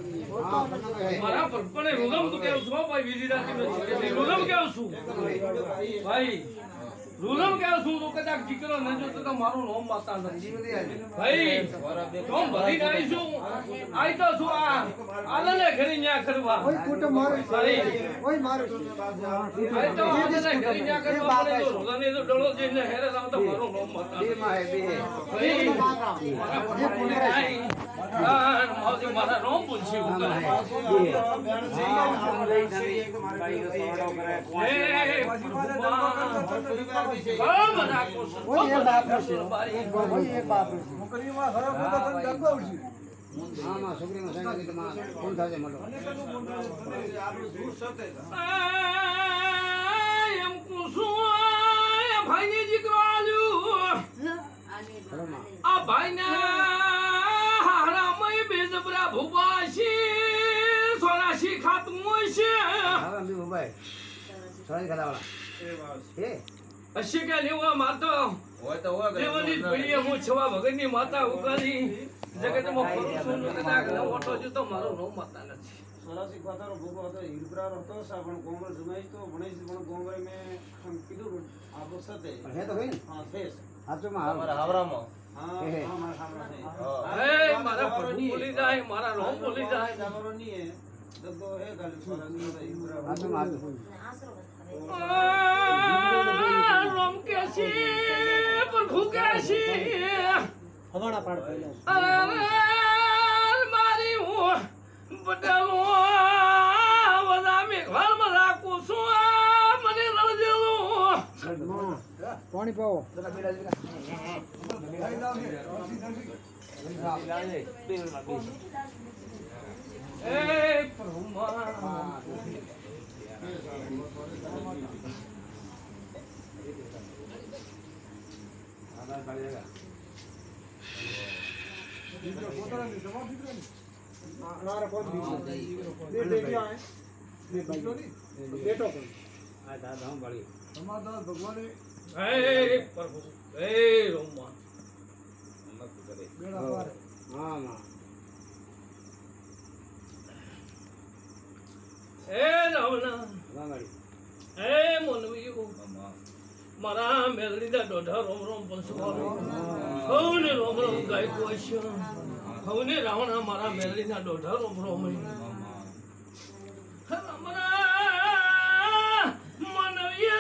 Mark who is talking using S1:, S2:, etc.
S1: મારા પણ રોગમ તો કેવું છું ભાઈ બીજી રાતે રોગમ કેવું છું ભાઈ રોગમ કેવું છું તો કદાચ દીકરો ન જોતો તો મારું નામ માતા નથી ભાઈ કોમ ભરી નાઈશું આઈ તો છું આલને ઘરે ન્યા કરવા
S2: કોઈ કુટુંબ મારું કોઈ મારું
S1: આઈ તો આલને ઘરે ન્યા કરવા પડે તો રોગાને તો ડળો જઈને હેરે રામ તો મારું નામ માતા બે માં હે બે ભાઈ મારા પણ આઈ મારા મારા રોમ પૂછી ઉગા ભાઈ દીકરો આ ભાઈ ને બેજબરા ભૂપાશી સોરાશી ખાતું છે અશી કે લેવા માતો હોય તો હોય દેવની પડીએ હું છવા ભગતની માતા ઉકાળી જગતમાં ફરું છું કદાચ ઓટો જો તો મારો નો માતા નથી
S3: સોરાશી ખાતરો ભૂકો હતો હિરપરાર હતો સાબણ કોમર જમાઈ તો ભણેશ પણ કોમરે મે કીધું આપો સતે
S2: હે તો ભાઈ
S3: હા ફેસ
S2: હાચુમાં
S3: અમારા હાવરામાં
S1: મારા પ્રભુ બોલી જાય મારા રોમ બોલી જાય
S3: તમારો ની હે દબો હે ગાલી સોરાશી હિરપરાર
S2: હાચુમાં
S1: રોમ કે છે પ્રભુ કે છે
S2: હવાડા પાડ પહેલા
S1: મારી હું બડલો વદા મે ઘરમાં રાખું છું મને રળજેલું
S2: પાણી પાવો
S1: એ પ્રભુ મારા મેલડી દા દોઢા રોમ રોમ પંસવાળો હવને રોમ રોમ ગાય કોશ હવને રાવણા મારા મેલડી ના દોઢા રોમ રોમ